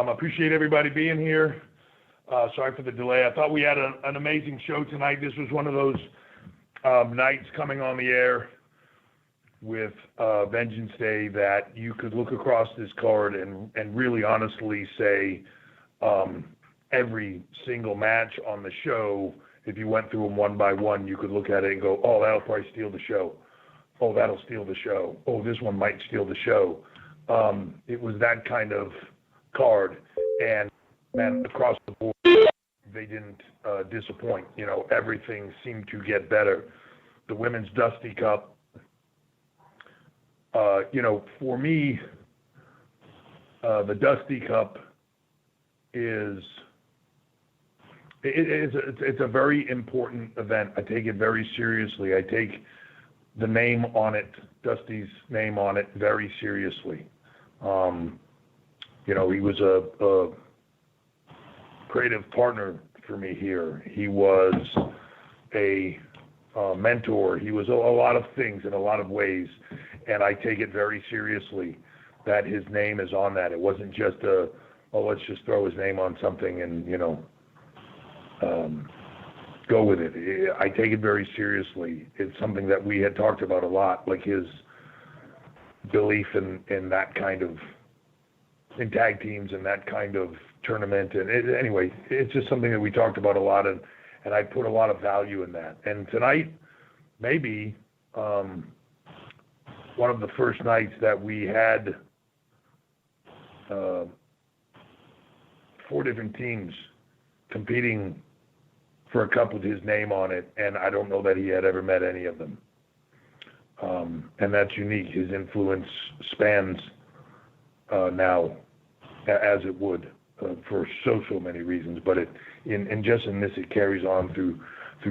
Appreciate everybody being here. Sorry for the delay. I thought we had an amazing show tonight. This was one of those nights coming on the air with Vengeance Day that you could look across this card and really honestly say every single match on the show, if you went through them one by one, you could look at it and go, oh, that'll probably steal the show. Oh, that'll steal the show. Oh, this one might steal the show. It was that kind of card, and man, across the board, they didn't disappoint. You know, everything seemed to get better. The Women's Dusty Cup, you know, for me, the Dusty Cup is it's a very important event. I take it very seriously. I take the name on it, Dusty's name on it, very seriously. You know, he was a creative partner for me here. He was a mentor. He was a lot of things in a lot of ways, and I take it very seriously that his name is on that. It wasn't just let's just throw his name on something and, you know, go with it. I take it very seriously. It's something that we had talked about a lot, like his belief in that kind of, in tag teams and that kind of tournament. And anyway, it's just something that we talked about a lot, and I put a lot of value in that. And tonight, maybe one of the first nights that we had 4 different teams competing for a cup with his name on it, and I don't know that he had ever met any of them. And that's unique. His influence spans now, as it would, for so many reasons, but in this, it carries on through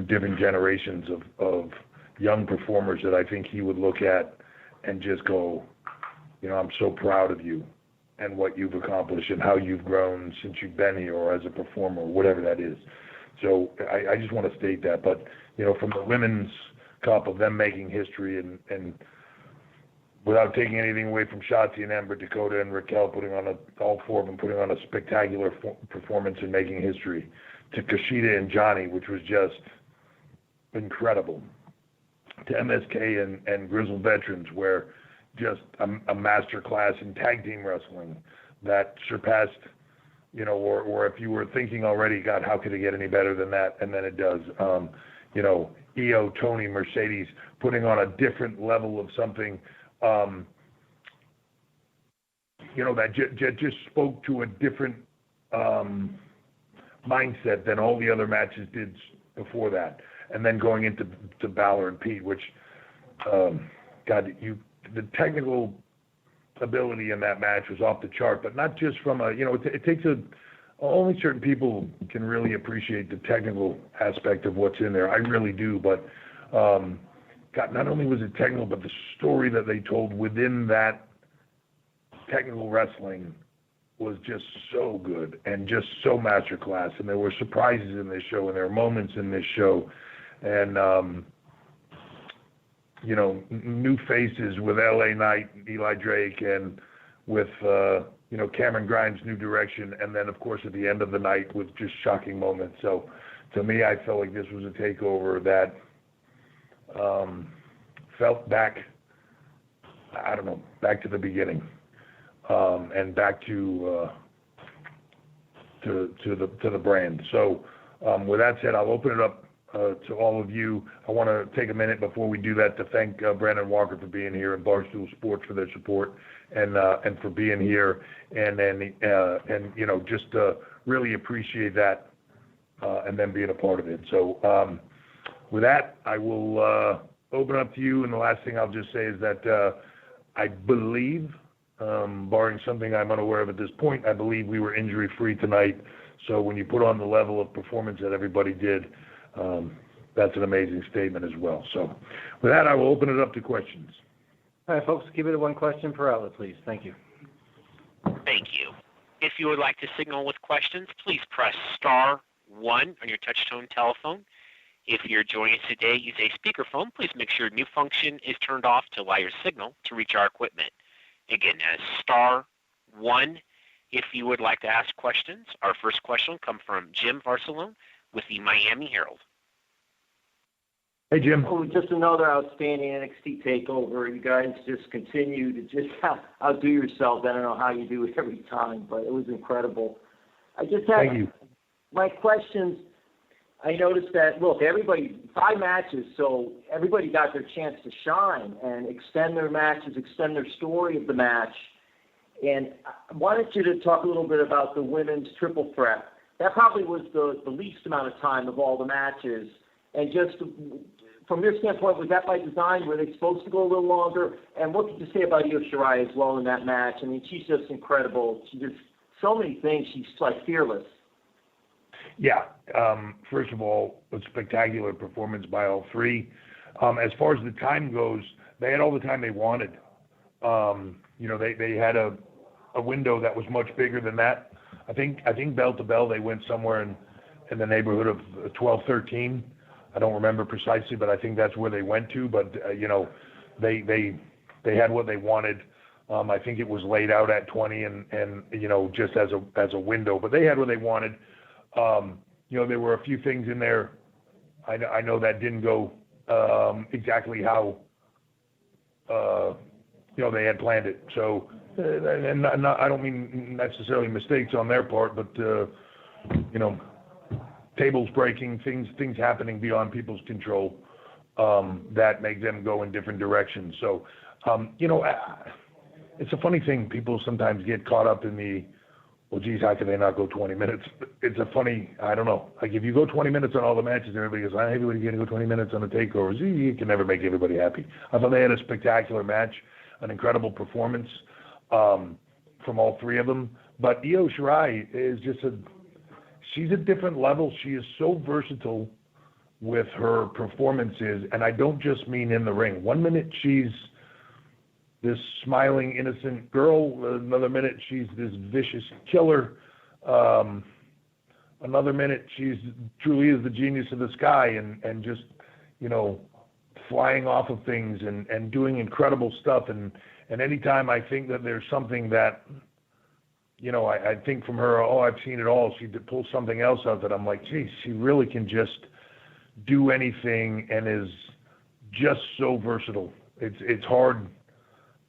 different generations of young performers that I think he would look at and just go, you know, I'm so proud of you and what you've accomplished and how you've grown since you've been here, or as a performer, or whatever that is. So I just want to state that. But, you know, from the Women's Cup, of them making history, and without taking anything away from Shotzi and Amber, Dakota and Raquel, all 4 of them putting on a spectacular performance and making history, to Kushida and Johnny, which was just incredible, to MSK and Grizzled Veterans, where just a master class in tag team wrestling that surpassed, you know, or if you were thinking already, God, how could it get any better than that? And then it does. You know, Io, Tony, Mercedes, putting on a different level of something, you know, that just spoke to a different mindset than all the other matches did before that. And then going into Balor and Pete, which, God, the technical ability in that match was off the chart, but not just from you know, it takes only certain people can really appreciate the technical aspect of what's in there. I really do, but God, not only was it technical, but the story that they told within that technical wrestling was just so good and just so masterclass. And there were surprises in this show, and there were moments in this show, and you know, new faces with LA Knight, Eli Drake, and with you know, Cameron Grimes' new direction, and then of course at the end of the night with just shocking moments. So to me, I felt like this was a takeover that felt back, I don't know, back to the beginning, and back to the brand. So with that said, I'll open it up to all of you. I want to take a minute before we do that to thank Brandon Walker for being here and Barstool Sports for their support and for being here, and you know, just really appreciate that, and them being a part of it. So with that, I will open up to you, and the last thing I'll just say is that I believe, barring something I'm unaware of at this point, I believe we were injury-free tonight. So when you put on the level of performance that everybody did, that's an amazing statement as well. So with that, I will open it up to questions. All right, folks, keep it at one question per outlet, please. Thank you. Thank you. If you would like to signal with questions, please press *1 on your touch-tone telephone. If you're joining us today using a speakerphone, please make sure mute function is turned off to allow your signal to reach our equipment. Again, that is *1. If you would like to ask questions, our first question will come from Jim Barcelone with the Miami Herald. Hey, Jim. Oh, just another outstanding NXT Takeover. You guys just continue to just outdo yourselves. I don't know how you do it every time, but it was incredible. I just have Thank you. my questions. I noticed that, look, everybody, 5 matches, so everybody got their chance to shine and extend their matches, extend their story of the match. And I wanted you to talk a little bit about the women's triple threat. That probably was the least amount of time of all the matches. And just from your standpoint, was that by design? Were they supposed to go a little longer? And what did you say about Io Shirai as well in that match? I mean, she's just incredible. She just, so many things. She's like fearless. Yeah. First of all, a spectacular performance by all 3. As far as the time goes, they had all the time they wanted. They had a window that was much bigger than that. I think bell to bell they went somewhere in the neighborhood of 12, 13. I don't remember precisely, but I think that's where they went to. But they had what they wanted. I think it was laid out at 20 and just as a window, but they had what they wanted. There were a few things in there. I know that didn't go exactly how they had planned it. So, I don't mean necessarily mistakes on their part, but tables breaking, things happening beyond people's control that make them go in different directions. So, it's a funny thing. People sometimes get caught up in the, well, geez, how can they not go 20 minutes? It's a funny, I don't know. Like if you go 20 minutes on all the matches, everybody goes, everybody's going to go 20 minutes on the takeovers. You can never make everybody happy. I thought they had a spectacular match, an incredible performance from all 3 of them. But Io Shirai is she's a different level. She is so versatile with her performances, and I don't just mean in the ring. One minute she's this smiling, innocent girl. Another minute she's this vicious killer. Another minute she's truly is the genius of the sky and just, flying off of things and doing incredible stuff. And anytime I think that there's something that, I think from her, I've seen it all. She pulls something else out that I'm like, geez, she really can just do anything and is just so versatile. It's hard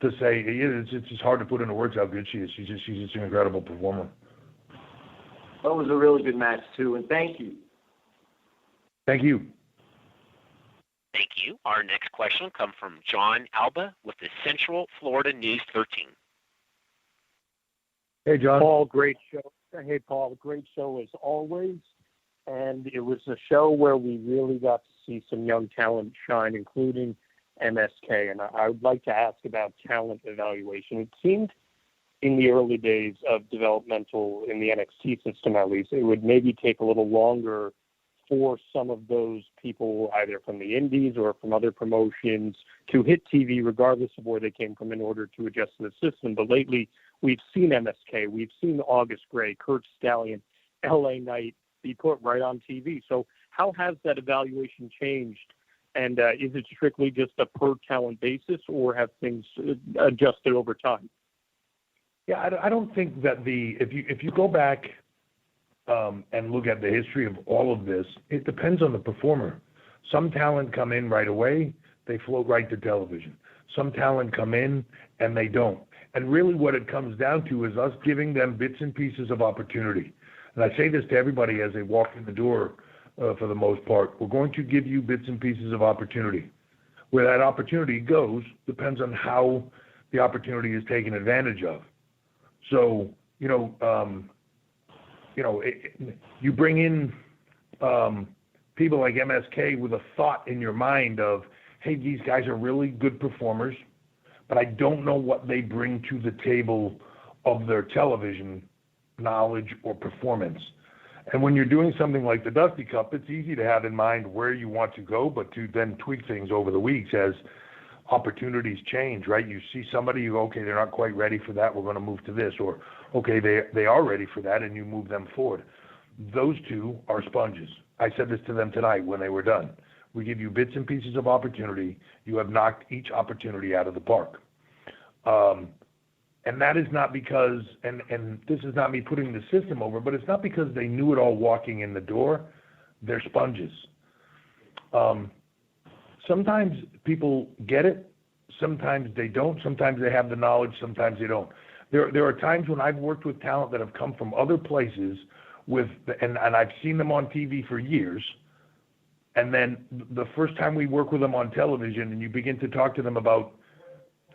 to say. It's just hard to put into words how good she is. She's just an incredible performer. That was a really good match too, and thank you. Thank you. Thank you. Our next question will come from John Alba with the Central Florida News 13. Hey, John. Paul, great show. Hey, Paul, great show as always. And it was a show where we really got to see some young talent shine, including MSK. And I would like to ask about talent evaluation. It seemed in the early days of developmental in the NXT system, at least, it would maybe take a little longer for some of those people, either from the indies or from other promotions, to hit TV, regardless of where they came from, in order to adjust to the system. But lately, we've seen MSK, we've seen August Gray, Kurt Stallion, LA Knight be put right on TV. So how has that evaluation changed? And is it strictly just a per talent basis, or have things adjusted over time? Yeah, I don't think that if you go back and look at the history of all of this, it depends on the performer. Some talent come in right away, they float right to television. Some talent come in and they don't. And really what it comes down to is us giving them bits and pieces of opportunity. And I say this to everybody as they walk in the door for the most part. We're going to give you bits and pieces of opportunity. Where that opportunity goes depends on how the opportunity is taken advantage of. So, you bring in people like MSK with a thought in your mind of, hey, these guys are really good performers, but I don't know what they bring to the table of their television knowledge or performance. And when you're doing something like the Dusty Cup, it's easy to have in mind where you want to go, but to then tweak things over the weeks as opportunities change, right? You see somebody, you go, okay, they're not quite ready for that, we're going to move to this, or okay, they are ready for that, and you move them forward. Those two are sponges. I said this to them tonight when they were done. We give you bits and pieces of opportunity. You have knocked each opportunity out of the park. And that is not because, and this is not me putting the system over, but it's not because they knew it all walking in the door. They're sponges. Sometimes people get it. Sometimes they don't. Sometimes they have the knowledge. Sometimes they don't. There are times when I've worked with talent that have come from other places and I've seen them on TV for years. And then the first time we work with them on television and you begin to talk to them about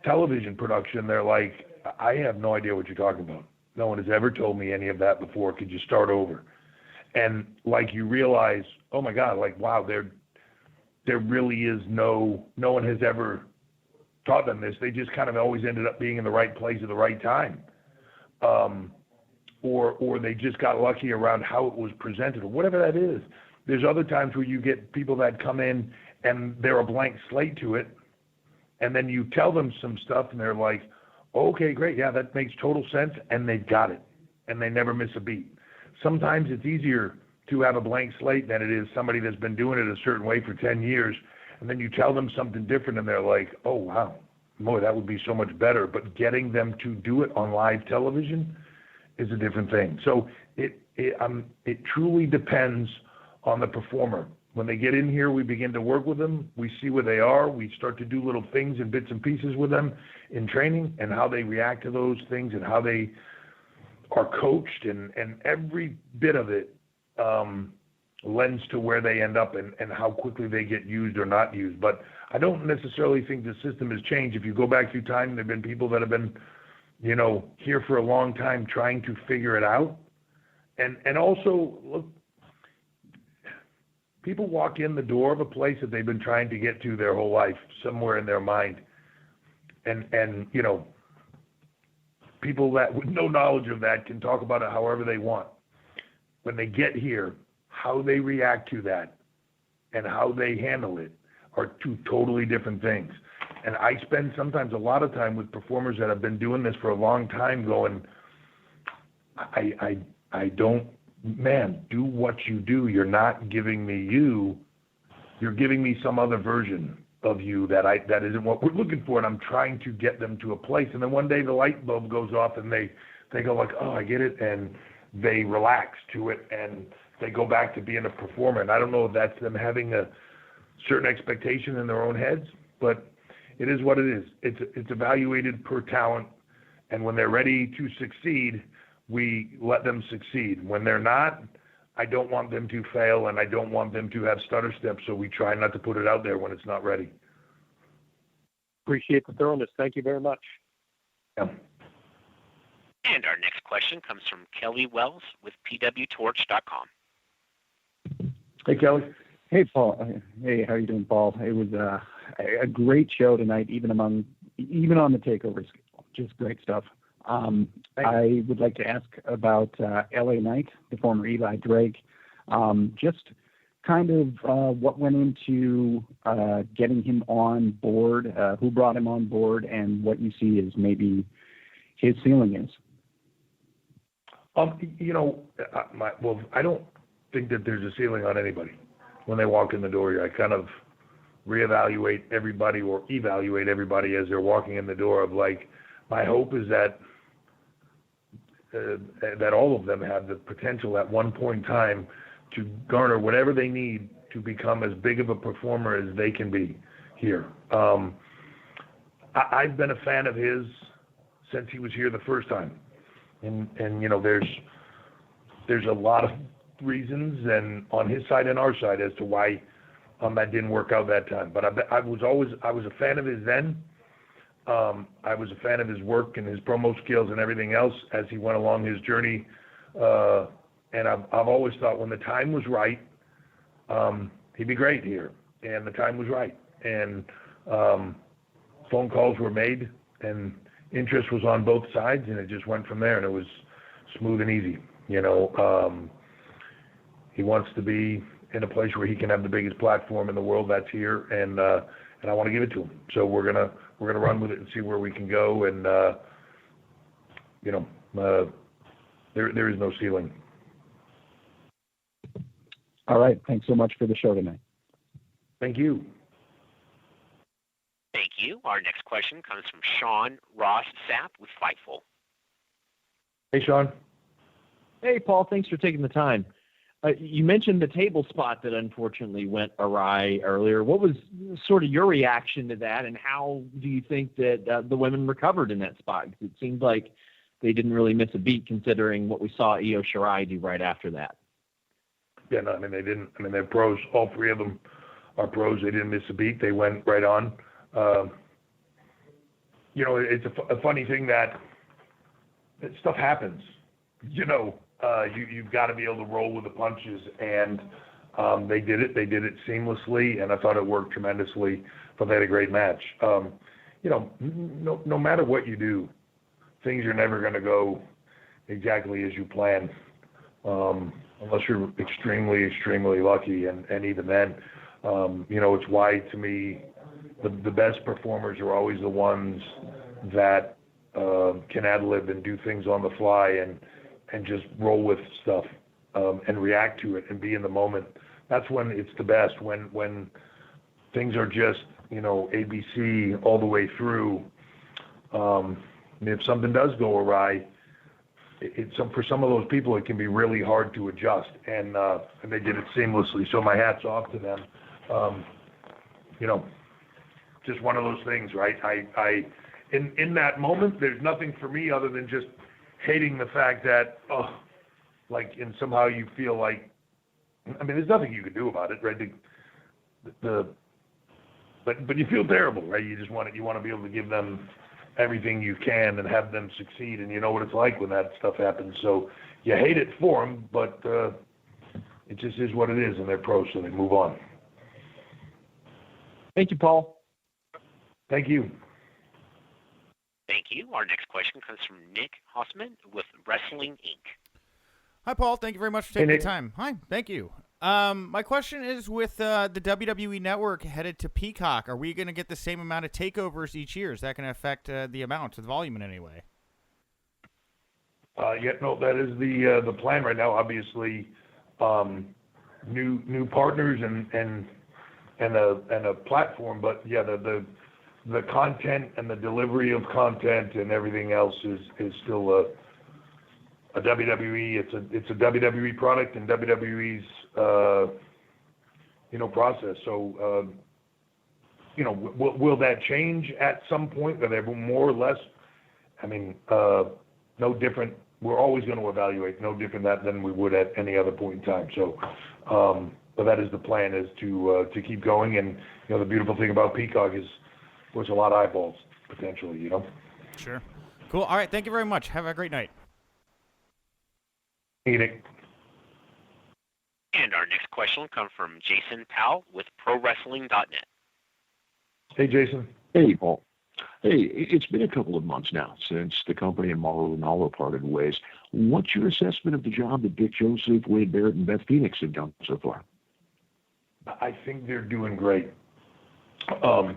television production, they're like, I have no idea what you're talking about. No one has ever told me any of that before. Could you start over? And like you realize, oh my God, like, wow, there really is no one has ever taught them this. They just kind of always ended up being in the right place at the right time. Or they just got lucky around how it was presented or whatever that is. There's other times where you get people that come in and they're a blank slate to it. And then you tell them some stuff and they're like, okay, great. Yeah, that makes total sense. And they've got it. And they never miss a beat. Sometimes it's easier to have a blank slate than it is somebody that's been doing it a certain way for 10 years. And then you tell them something different and they're like, oh, wow, boy, that would be so much better. But getting them to do it on live television is a different thing. So it truly depends on the performer. When they get in here, we begin to work with them. We see where they are. We start to do little things and bits and pieces with them in training and how they react to those things and how they are coached. And every bit of it lends to where they end up and how quickly they get used or not used. But I don't necessarily think the system has changed. If you go back through time, there have been people that have been, here for a long time trying to figure it out. And also, look, people walk in the door of a place that they've been trying to get to their whole life, somewhere in their mind. And people that with no knowledge of that can talk about it however they want. When they get here, how they react to that and how they handle it are two totally different things. And I spend sometimes a lot of time with performers that have been doing this for a long time going, I don't, man, do what you do. You're not giving me you. You're giving me some other version of you that isn't what we're looking for. And I'm trying to get them to a place. And then one day the light bulb goes off and they go like, oh, I get it. And they relax to it and they go back to being a performer. And I don't know if that's them having a certain expectation in their own heads, but it is what it is. It's evaluated per talent. And when they're ready to succeed, we let them succeed. When they're not, I don't want them to fail and I don't want them to have stutter steps. So we try not to put it out there when it's not ready. Appreciate the thoroughness. Thank you very much. Yeah. And our next question comes from Kelly Wells with pwtorch.com. Hey, Kelly. Hey, Paul. Hey, how are you doing, Paul? It was a great show tonight, even on the takeovers. Just great stuff. I would like to ask about LA Knight, the former Eli Drake. Just kind of what went into getting him on board, who brought him on board, and what you see as maybe his ceiling is. I don't think that there's a ceiling on anybody. When they walk in the door, I kind of reevaluate everybody or evaluate everybody as they're walking in the door of like, my hope is that all of them have the potential at one point in time to garner whatever they need to become as big of a performer as they can be here. I've been a fan of his since he was here the first time. And there's a lot of reasons and on his side and our side as to why that didn't work out that time. But I was a fan of his then. I was a fan of his work and his promo skills and everything else as he went along his journey. And I've always thought when the time was right, he'd be great here. And the time was right. And phone calls were made and interest was on both sides, and it just went from there, and it was smooth and easy. He wants to be in a place where he can have the biggest platform in the world that's here, and I want to give it to him. So we're gonna run with it and see where we can go, and there is no ceiling. All right, thanks so much for the show tonight. Thank you. Thank you. Our next question comes from Sean Ross Sapp with Fightful. Hey, Sean. Hey, Paul. Thanks for taking the time. You mentioned the table spot that unfortunately went awry earlier. What was sort of your reaction to that, and how do you think that the women recovered in that spot? Because it seemed like they didn't really miss a beat considering what we saw Io Shirai do right after that. Yeah, no, I mean, they didn't. I mean, they're pros. All three of them are pros. They didn't miss a beat. They went right on. It's a funny thing that stuff happens. You've got to be able to roll with the punches, and they did it. They did it seamlessly, and I thought it worked tremendously. But they had a great match. No matter what you do, things are never going to go exactly as you plan, unless you're extremely, extremely lucky. And even then, it's why, to me, the best performers are always the ones that can ad-lib and do things on the fly and just roll with stuff and react to it and be in the moment. That's when it's the best, when things are just, ABC all the way through. And if something does go awry, for some of those people, it can be really hard to adjust, and they did it seamlessly. So my hat's off to them. Just one of those things, right? In that moment, there's nothing for me other than just hating the fact that, and somehow you feel like, I mean, there's nothing you can do about it, right? But you feel terrible, right? You want to be able to give them everything you can and have them succeed, and you know what it's like when that stuff happens. So you hate it for them, but it just is what it is, and they're pros, so they move on. Thank you, Paul. Thank you. Thank you. Our next question comes from Nick Hossman with Wrestling Inc. Hi, Paul. Thank you very much for taking the time. Hi. Thank you. My question is, with the WWE Network headed to Peacock, are we going to get the same amount of takeovers each year? Is that going to affect the amount, the volume in any way? That is the plan right now. Obviously, new partners and a platform, but yeah, the content and the delivery of content and everything else is still a WWE. It's a WWE product and WWE's process. So will that change at some point? Are there more or less? I mean, no different. We're always going to evaluate no different than we would at any other point in time. So, but that is the plan, is to keep going. And the beautiful thing about Peacock is there's a lot of eyeballs potentially. Sure. Cool. All right. Thank you very much. Have a great night. Hey, Nick. And our next question will come from Jason Powell with ProWrestling.net. Hey, Jason. Hey, Paul. Hey, it's been a couple of months now since the company and Mauro Ranallo parted ways. What's your assessment of the job that Dick Joseph, Wade Barrett, and Beth Phoenix have done so far? I think they're doing great. First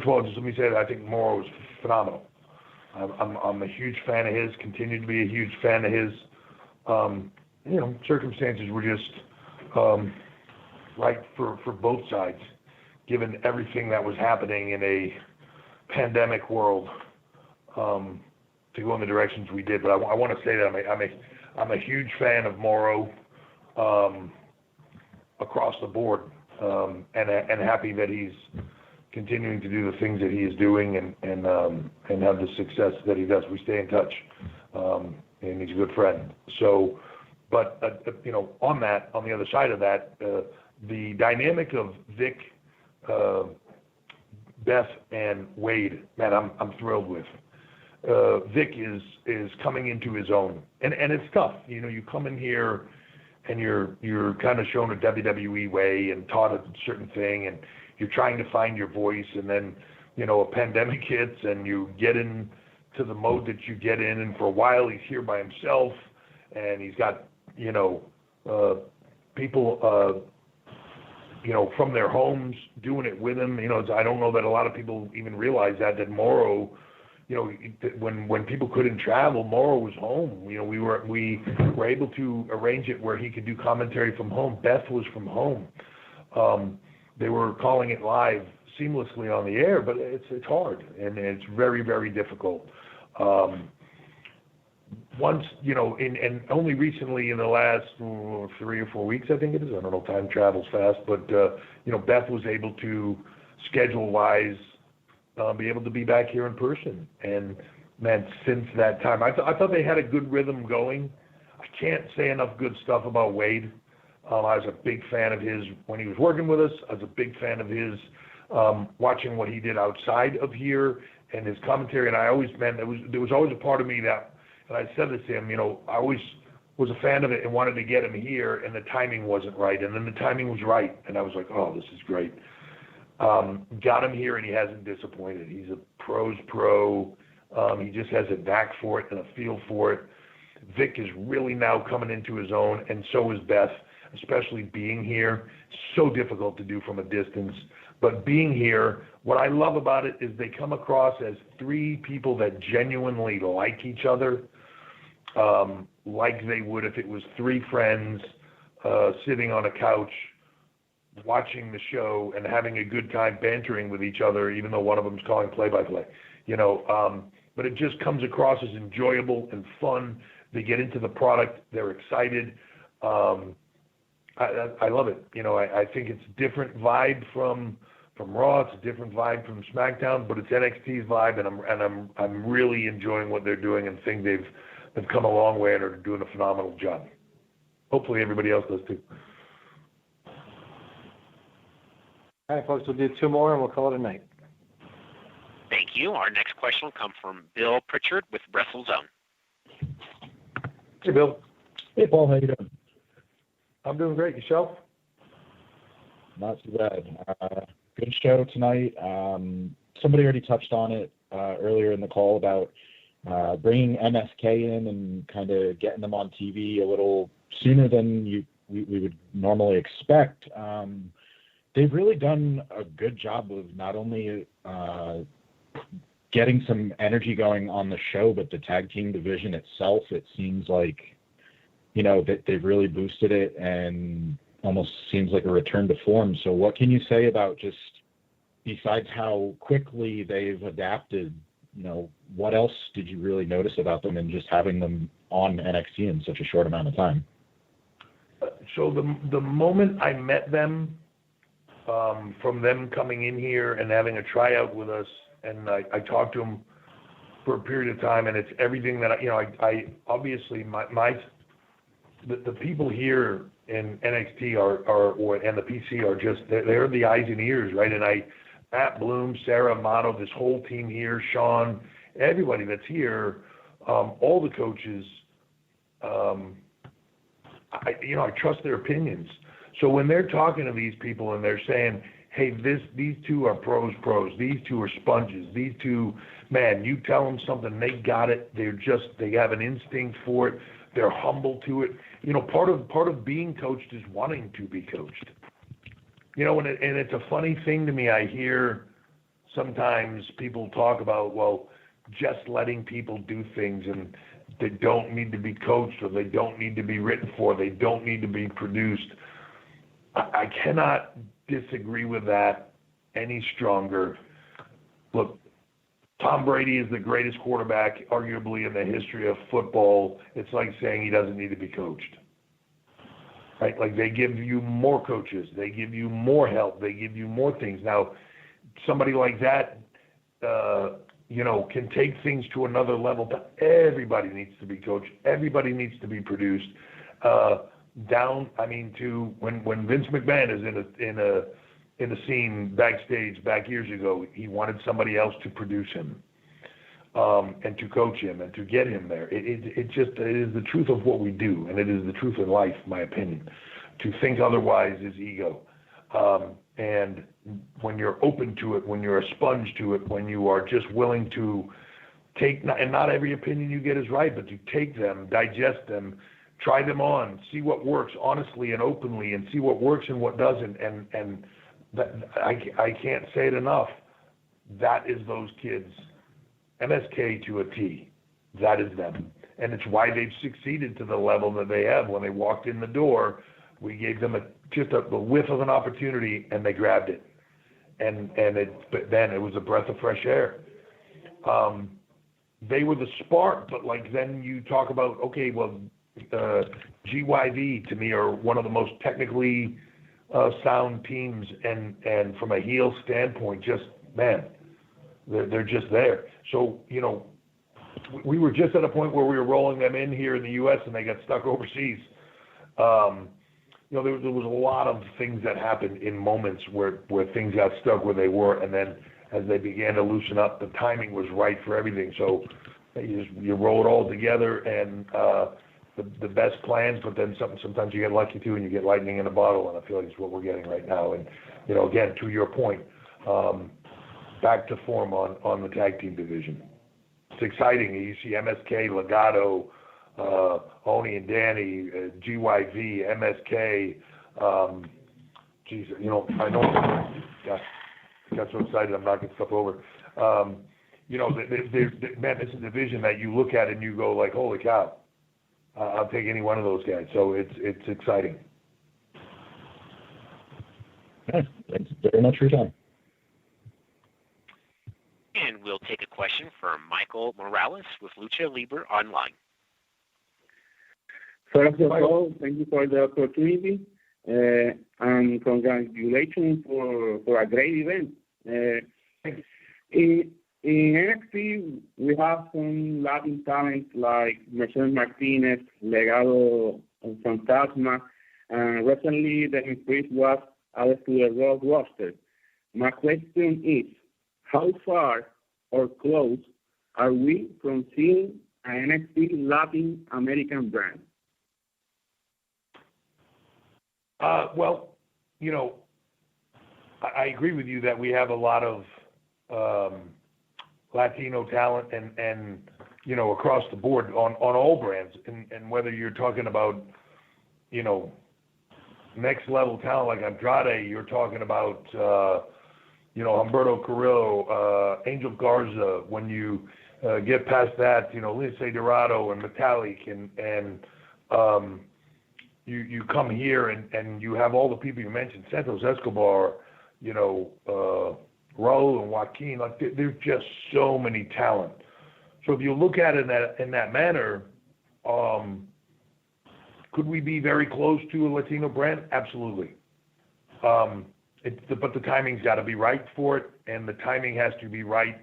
of all, just let me say that I think Mauro is phenomenal. I'm a huge fan of his, continue to be a huge fan of his. Circumstances were just right for both sides, given everything that was happening in a pandemic world, to go in the directions we did. But I want to say that I'm a huge fan of Mauro across the board, and happy that he's continuing to do the things that he is doing and have the success that he does. We stay in touch, and he's a good friend. So, but on the other side of that, the dynamic of Vic, Beth, and Wade, man, I'm thrilled with. Vic is coming into his own, and it's tough. You come in here and you're kind of shown a WWE way and taught a certain thing, and you're trying to find your voice, and then a pandemic hits and you get into the mode that you get in, and for a while he's here by himself, and he's got people from their homes doing it with him. I don't know that a lot of people even realize that Mauro, when people couldn't travel, Mauro was home. We were able to arrange it where he could do commentary from home. Beth was from home. They were calling it live seamlessly on the air, but it's hard and it's very, very difficult. Once, and only recently in the last 3 or 4 weeks, I think it is. I don't know, time travels fast, but Beth was able to schedule-wise be able to be back here in person. And man, since that time, I thought they had a good rhythm going. I can't say enough good stuff about Wade. I was a big fan of his when he was working with us. I was a big fan of his watching what he did outside of here and his commentary. And there was always a part of me that, and I said this to him, I always was a fan of it and wanted to get him here, and the timing wasn't right. And then the timing was right, and I was like, oh, this is great. Got him here, and he hasn't disappointed. He's a pro's pro. He just has a knack for it and a feel for it. Vic is really now coming into his own, and so is Beth, especially being here. So difficult to do from a distance. But being here, what I love about it is they come across as three people that genuinely like each other, like they would if it was three friends sitting on a couch watching the show and having a good time bantering with each other, even though one of them's calling play-by-play. But it just comes across as enjoyable and fun. They get into the product. They're excited. I love it. I think it's a different vibe from Raw. It's a different vibe from SmackDown, but it's NXT's vibe, and I'm really enjoying what they're doing and think they've come a long way and are doing a phenomenal job. Hopefully everybody else does too. All right, folks, we'll do two more and we'll call it a night. Thank you. Our next question will come from Bill Pritchard with WrestleZone. Hey, Bill. Hey, Paul. How you doing? I'm doing great. Yourself? Not too bad. Good show tonight. Somebody already touched on it earlier in the call about bringing MSK in and kind of getting them on TV a little sooner than we would normally expect. They've really done a good job of not only getting some energy going on the show, but the tag team division itself. It seems like, that they've really boosted it and almost seems like a return to form. So what can you say about just, besides how quickly they've adapted, what else did you really notice about them and just having them on NXT in such a short amount of time? So the moment I met them, from them coming in here and having a tryout with us, and I talked to them for a period of time, and it's everything that I obviously the people here in NXT and the PC are just they're the eyes and ears, right? And Matt Bloom, Sarah Amato, this whole team here, Sean, everybody that's here, all the coaches, I trust their opinions. So when they're talking to these people and they're saying, hey, these two are pros, these two are sponges, these two, man, you tell them something, they got it. They have an instinct for it. They're humble to it. Part of being coached is wanting to be coached. And it's a funny thing to me. I hear sometimes people talk about, well, just letting people do things and they don't need to be coached or they don't need to be written for, they don't need to be produced. I cannot disagree with that any stronger. Look, Tom Brady is the greatest quarterback, arguably, in the history of football. It's like saying he doesn't need to be coached. Right? Like, they give you more coaches. They give you more help. They give you more things. Now, somebody like that, can take things to another level, but everybody needs to be coached. Everybody needs to be produced. To when Vince McMahon is in a scene backstage back years ago, he wanted somebody else to produce him, and to coach him and to get him there. It is the truth of what we do, and it is the truth in life, in my opinion. To think otherwise is ego. And when you're open to it, when you're a sponge to it, when you are just willing to take, and not every opinion you get is right, but to take them, digest them, try them on, see what works honestly and openly, and see what works and what doesn't. And that, I can't say it enough. That is those kids. MSK to a T. That is them. And it's why they've succeeded to the level that they have. When they walked in the door, we gave them just the whiff of an opportunity, and they grabbed it. but then it was a breath of fresh air. They were the spark, but like then you talk about, okay, well, GYV to me are one of the most technically sound teams, and from a heel standpoint, just man, they're just there. So we were just at a point where we were rolling them in here in the U.S. and they got stuck overseas. There was a lot of things that happened in moments where things got stuck where they were, and then as they began to loosen up, the timing was right for everything. So you roll it all together, and the best plans, but then sometimes you get lucky too, and you get lightning in a bottle, and I feel like it's what we're getting right now. And again, to your point, back to form on the tag team division. It's exciting. You see MSK, Legado, Oni and Danny, GYV, MSK. I know. I got so excited I'm knocking stuff over. Man, it's a division that you look at and you go like, holy cow, I'll take any one of those guys. So it's exciting. Okay. Thanks very much for your time. And we'll take a question from Michael Morales with Lucha Libre Online. First of all, thank you for the opportunity, and congratulations for a great event. In NXT, we have some Latin talents like Mercedes Martinez, Legado, and Fantasma, and recently the increase was added to the Raw roster. My question is, how far or close are we from seeing an NXT Latin American brand? Well, I agree with you that we have a lot of Latino talent and across the board on all brands, and whether you're talking about next level talent like Andrade, you're talking about Humberto Carrillo, Angel Garza. When you get past that, Lince Dorado and Metallic, and you come here and you have all the people you mentioned, Santos Escobar, Raul and Joaquin. Like there's just so many talent. So if you look at it in that manner, could we be very close to a Latino brand? Absolutely. But the timing's got to be right for it, and the timing has to be right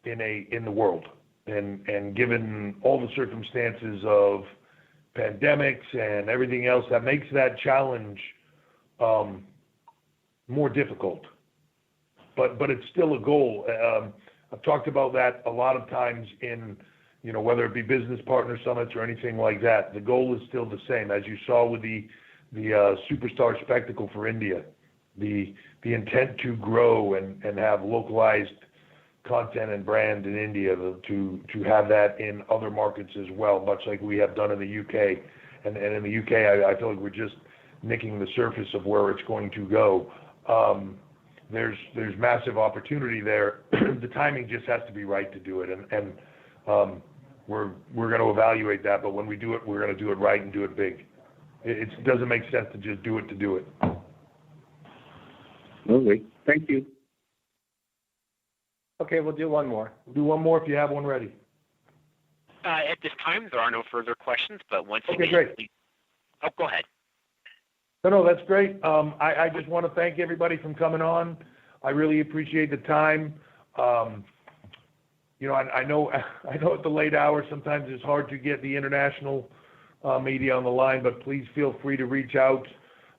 in the world. And given all the circumstances of pandemics and everything else, that makes that challenge more difficult. But it's still a goal. I've talked about that a lot of times in, whether it be business partner summits or anything like that. The goal is still the same, as you saw with the Superstar Spectacle for India. The intent to grow and have localized content and brand in India, to have that in other markets as well, much like we have done in the UK. And in the UK, I feel like we're just nicking the surface of where it's going to go. There's massive opportunity there. The timing just has to be right to do it, and we're going to evaluate that. But when we do it, we're going to do it right and do it big. It doesn't make sense to just do it to do it. Okay, thank you. Okay, we'll do one more. We'll do one more if you have one ready. At this time, there are no further questions, but once Okay, again, great. please... Oh, go ahead. No, that's great. I just want to thank everybody from coming on. I really appreciate the time. I know at the late hour sometimes it's hard to get the international media on the line, but please feel free to reach out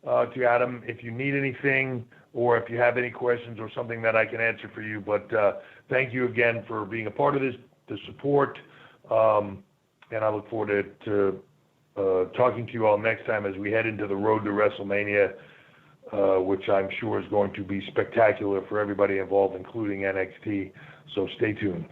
to Adam if you need anything or if you have any questions or something that I can answer for you. But thank you again for being a part of this, the support, and I look forward to talking to you all next time as we head into the road to WrestleMania, which I'm sure is going to be spectacular for everybody involved, including NXT. So stay tuned.